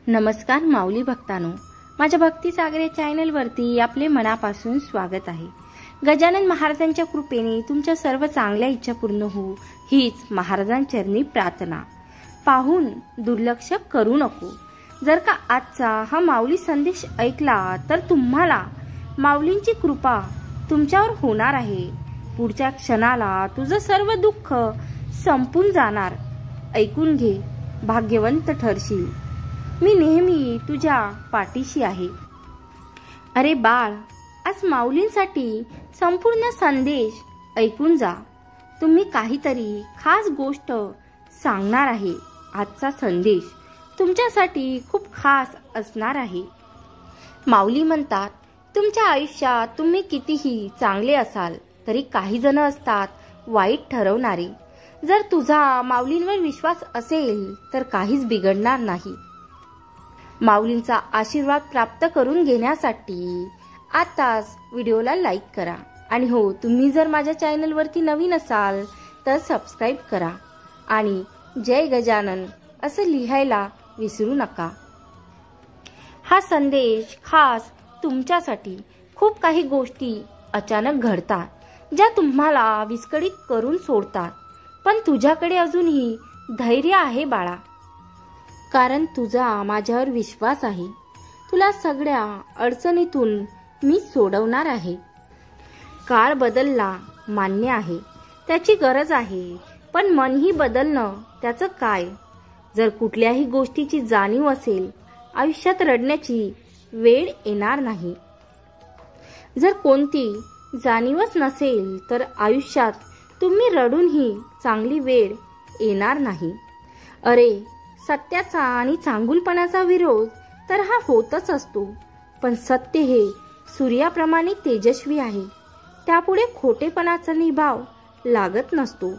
नमस्कार माऊली भक्तांनो, माझ्या भक्ती सागर या चॅनलवरती आपले मनापासून स्वागत आहे। गजानन महाराजांच्या कृपेने तुमच्या सर्व चांगल्या इच्छा पूर्ण हो हीच महाराजांचरणी प्रार्थना। पाहून दुर्लक्ष करू नको। जर का आजचा हा माऊली संदेश ऐकला तर तुम्हाला माऊलींची कृपा तुमच्यावर होणार आहे। पुढच्या क्षणाला तुझं सर्व दुःख संपून जाणार। ऐकून घे, भाग्यवंत ठरशील। मी नेहमी तुझ्या पाठीशी आहे। अरे बाळ, आज माऊलींसाठी संपूर्ण संदेश ऐकून जा। तुम्ही काहीतरी खास गोष्ट सांगणार आहे। आजचा संदेश तुमच्यासाठी खूप खास असणार आहे। माऊली म्हणतात, तुमच्या आयुष्यात तुम्ही कितीही चांगले असाल तरी काही जण असतात वाईट ठरवणारे। जर तुझा माऊलींवर विश्वास असेल तर काहीच बिघडणार नाही। माऊलींचा आशीर्वाद प्राप्त करून घेण्यासाठी आताच व्हिडिओला लाईक करा आणि हो, तुम्ही जर माझ्या चॅनलवरती नवीन असाल तर सबस्क्राईब करा आणि जय गजानन असं लिहायला विसरू नका। हा संदेश खास तुमच्यासाठी। खूप काही गोष्टी अचानक घडतात ज्या तुम्हाला विस्कळीत करून सोडतात, पण तुझ्याकडे अजूनही धैर्य आहे बाळा, कारण तुझा माझ्यावर विश्वास आहे। तुला सगळ्या अडचणीतून मी सोडवणार आहे। काळ बदलला मान्य आहे, त्याची गरज आहे, पण मनही बदलणं त्याचं काय। जर कुठल्याही गोष्टीची जाणीव असेल, आयुष्यात रडण्याची वेळ येणार नाही। जर कोणती जाणीवच नसेल तर आयुष्यात तुम्ही रडूनही चांगली वेळ येणार नाही। अरे, सत्याचा आणि चांगुलपणाचा विरोध तर हा होतच असतो, पण सत्य हे सूर्याप्रमाणे तेजस्वी आहे। त्यापुढे खोटेपणाचा निभाव लागत नसतो।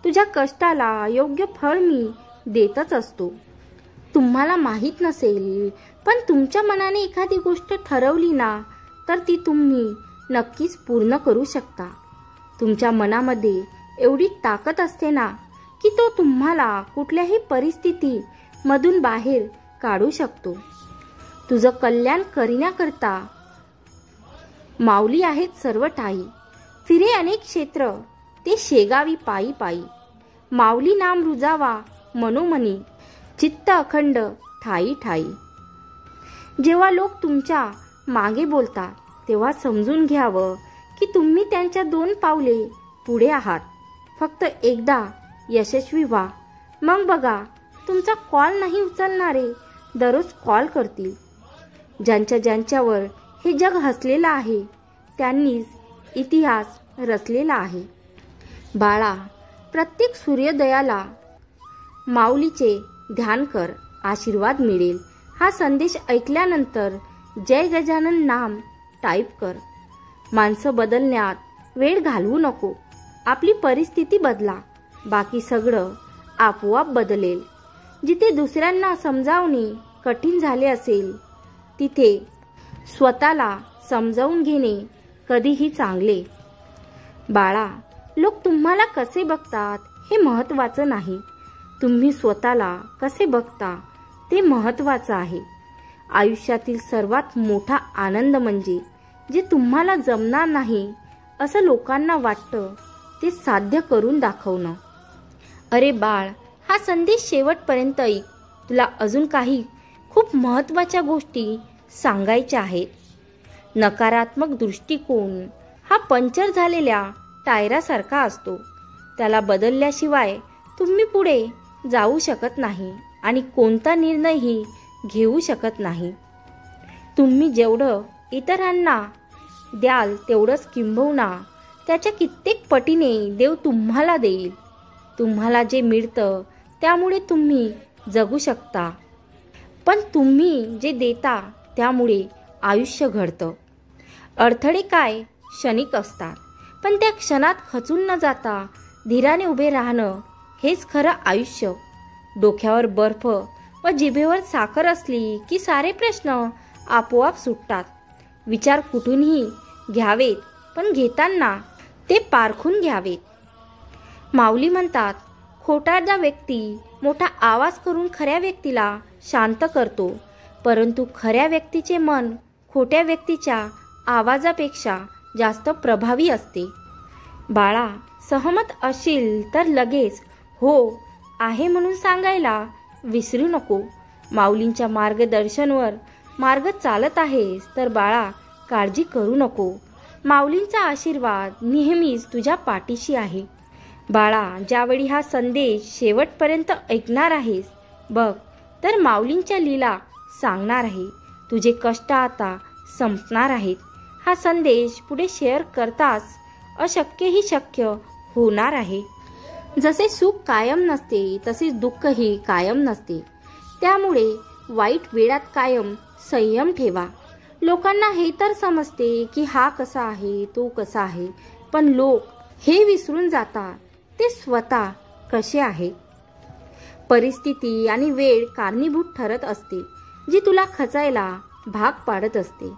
तुझ्या कष्टाला योग्य फळ मी देतच असतो। तुम्हाला माहीत नसेल, पण तुमच्या मनाने एखादी गोष्ट ठरवली ना तर ती तुम्ही नक्कीच पूर्ण करू शकता। तुमच्या मनामध्ये एवढी ताकद असते ना की तो तुम्हाला कुठल्याही परिस्थिती मधून बाहेर काढू शकतो। तुझं कल्याण करण्याकरता माऊली आहेत सर्व ठाई। फिरे अनेक क्षेत्र ते शेगावी पायी पायी। माऊली नाम रुजावा मनोमनी, चित्त अखंड ठाई ठाई। जेव्हा लोक तुमच्या मागे बोलतात तेव्हा समजून घ्यावं की तुम्ही त्यांच्या 2 पावले पुढे आहात। फक्त एकदा यशस्वी व्हा, मग बघा तुमचा कॉल नाही उचलणारे दररोज कॉल करतील। ज्यांच्यावर हे जग हसलेलं आहे त्यांनीच इतिहास रचलेला आहे। बाळा, प्रत्येक सूर्योदयाला माऊलीचे ध्यान कर, आशीर्वाद मिळेल। हा संदेश ऐकल्यानंतर जय गजानन नाम टाईप कर। माणसं बदलण्यात वेळ घालवू नको। आपली परिस्थिती बदला, बाकी सगळं आपोआप बदलेल। जिथे दुसऱ्यांना समजावणे कठीण झाले असेल तिथे स्वतःला समजावून घेणे कधीही चांगले। बाळा, लोक तुम्हाला कसे बघतात हे महत्त्वाचं नाही, तुम्ही स्वतःला कसे बघता ते महत्त्वाचं आहे। आयुष्यातील सर्वात मोठा आनंद म्हणजे जे तुम्हाला जमणार नाही असं लोकांना वाटतं ते साध्य करून दाखवणं। अरे बाळ, हा संदेश शेवटपर्यंत ऐक। तुला अजून काही खूप महत्त्वाच्या गोष्टी सांगायच्या आहेत। नकारात्मक दृष्टिकोन हा पंक्चर झालेल्या टायरासारखा असतो। त्याला बदलल्याशिवाय तुम्ही पुढे जाऊ शकत नाही आणि कोणता निर्णयही घेऊ शकत नाही। तुम्ही जेवढं इतरांना द्याल तेवढंच किंबहुना त्याच्या कित्येक पटीने देव तुम्हाला देईल। तुम्हाला जे मिळतं त्यामुळे तुम्ही जगू शकता, पण तुम्ही जे देता त्यामुळे आयुष्य घडतं। अडथळे काय क्षणिक असतात, पण त्या क्षणात खचून न जाता धीराने उभे राहणं हेच खरं आयुष्य। डोक्यावर बर्फ व जिभेवर साखर असली की सारे प्रश्न आपोआप सुटतात। विचार कुठूनही घ्यावेत, पण घेताना ते पारखून घ्यावेत। माऊली म्हणतात, खोटारडा व्यक्ती मोठा आवाज करून खऱ्या व्यक्तीला शांत करतो परंतु खऱ्या व्यक्तीचे मन खोट्या व्यक्तीच्या आवाजापेक्षा जास्त प्रभावी असते. बाळा, सहमत असशील तर लगेच हो आहे म्हणून सांगायला विसरू नको. माऊलींच्या मार्गदर्शनवर मार्ग चालत आहेस तर बाळा काळजी करू नको. माऊलींचा आशीर्वाद नेहमीच तुझ्या पाठीशी आहे. बाळा, ज्यावेळी हा संदेश शेवटपर्यंत ऐकणार आहेस बघ तर माऊलींच्या लीला सांगणार आहे. तुझे कष्ट आता संपणार आहेत. हा संदेश पुढे शेअर करताच अशक्यही शक्य होणार आहे. जसे सुख कायम नसते तसेच दुःखही कायम नसते. त्यामुळे वाईट वेळात कायम संयम ठेवा. लोकांना हे तर समजते की हा कसा आहे तो कसा आहे, पण लोक हे विसरून जातात ते स्वतः कसे आहे. परिस्थिती आणि वेळ कारणीभूत ठरत असते जी तुला खचायला भाग पाडत असते.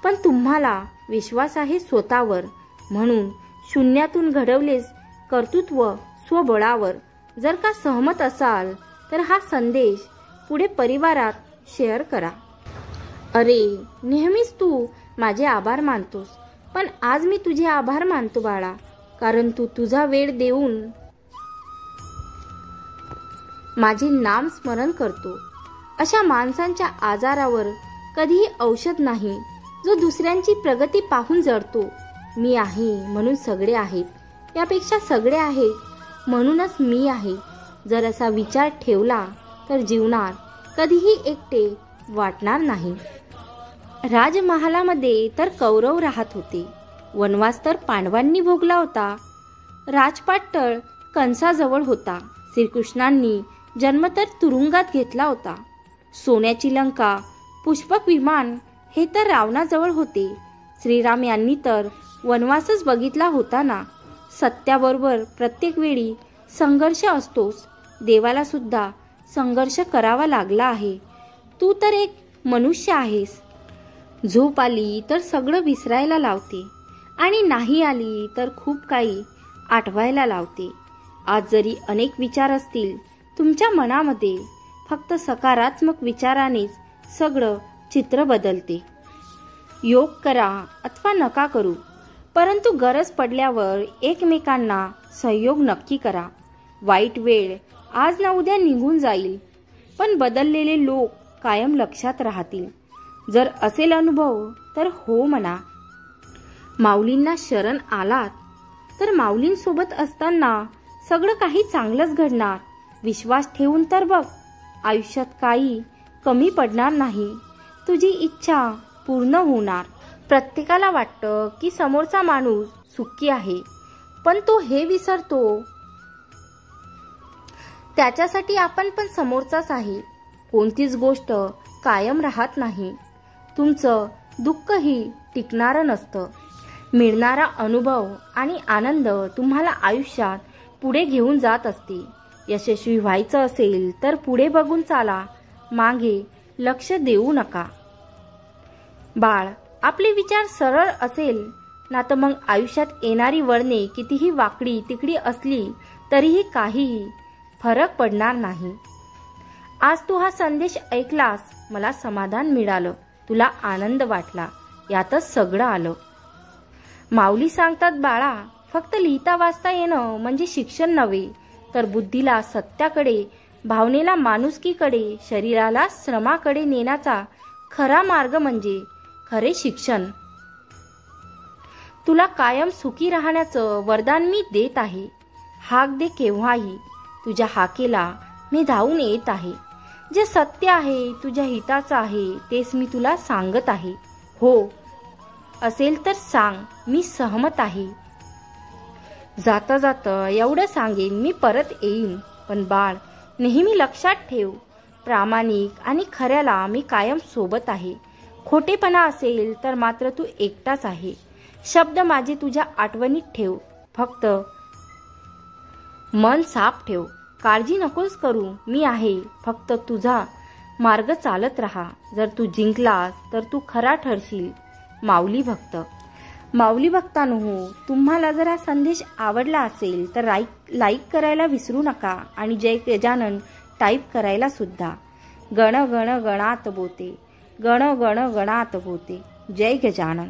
पण तुम्हाला विश्वास आहे स्वतःवर, म्हणून शून्यातून घडवलेच कर्तृत्व स्वबळावर. जर का सहमत असाल तर हा संदेश पुढे परिवारात शेअर करा. अरे, नेहमीच तू माझे आभार मानतोस, पण आज मी तुझे आभार मानतो बाळा, कारण तू तुझा वेळ देऊन माझे नाम स्मरण करतो. अशा माणसांच्या आजारावर कधीही औषध नाही जो दुसऱ्यांची प्रगती पाहून जळतो. मी आहे म्हणून सगळे आहेत, यापेक्षा सगळे आहेत म्हणूनच मी आहे. जर असा विचार ठेवला तर जीवनात कधीही एकटे वाटणार नाही. राजमहालामध्ये तर कौरव राहत होते, वनवास तर पांडवांनी भोगला होता. राजपाट कंसाजवळ होता. श्रीकृष्णांनी जन्म तर तुरुंगात घेतला होता. सोन्याची लंका, पुष्पक विमान हे तर रावणाजवळ होते. श्रीराम यांनी तर वनवासच बघितला होता ना. सत्याबरोबर प्रत्येक वेळी संघर्ष असतोच. देवाला सुद्धा संघर्ष करावा लागला आहे. तू तर एक मनुष्य आहेस. झोप आली तर सगळं विसरायला लावते आणि नाही आली तर खूप काही आठवायला लावते. आज जरी अनेक विचार असतील तुमच्या मनामध्ये, फक्त सकारात्मक विचारानेच सगळं चित्र बदलते. योग करा अथवा नका करू, परंतु गरज पडल्यावर एकमेकांना सहयोग नक्की करा. वाईट वेळ आज ना उद्या निघून जाईल, पण बदललेले लोक कायम लक्षात राहतील. जर असेल अनुभव तर हो म्हणा. माऊलींना शरण आलात तर माऊलींसोबत असताना सगळं काही चांगलंच घडणार. विश्वास ठेवून तर बघ, आयुष्यात काही कमी पडणार नाही. तुझी इच्छा पूर्ण होणार. प्रत्येकाला वाटतं की समोरचा माणूस सुखी आहे, पण तो हे विसरतो त्याच्यासाठी आपण पण समोरचाच आहे. कोणतीच गोष्ट कायम राहत नाही. तुमचं दुःखही टिकणारं नसतं. मिळणारा अनुभव आणि आनंद तुम्हाला आयुष्यात पुढे घेऊन जात असते. यशस्वी व्हायचं असेल तर पुढे बघून चाला, मागे लक्ष देऊ नका. बाळ, आपले विचार सरळ असेल ना तर मग आयुष्यात येणारी वळणे कितीही वाकडी तिकडी असली तरीही काहीही फरक पडणार नाही. आज तू हा संदेश ऐकलास, मला समाधान मिळालं, तुला आनंद वाटला, यातच सगळं आलं. माऊली सांगतात बाळा, फक्त लिहिता वाचता येणं म्हणजे शिक्षण नव्हे, तर बुद्धीला सत्याकडे, भावनेला माणुसकीकडे, शरीराला श्रमाकडे नेण्याचा खरा मार्ग म्हणजे खरे शिक्षण. तुला कायम सुखी राहण्याचं वरदान मी देत आहे. हाक दे केव्हाही, तुझ्या हाकेला मी धावून येत आहे. जे सत्य आहे, तुझ्या हिताचं आहे, तेच मी तुला सांगत आहे. हो असेल तर सांग, मी सहमत आहे. जाता जाता एवढं सांगेन, मी परत येईन. पण बाळ, नेहमी लक्षात ठेव, प्रामाणिक आणि खऱ्याला मी कायम सोबत आहे. खोटेपणा असेल तर मात्र तू एकटाच आहे. शब्द माझे तुझ्या आठवणीत ठेव. फक्त मन साफ ठेव. काळजी नकोस करू, मी आहे. फक्त तुझा मार्ग चालत राहा. जर तू जिंकलास तर तू खरा ठरशील. माऊली भक्त. माऊली भक्तांनो, तुम्हाला जर हा संदेश आवडला असेल तर लाईक करायला विसरू नका आणि जय गजानन टाईप करायला सुद्धा. गण गण गणात बोते, गण गण गणात होते. जय गजानन.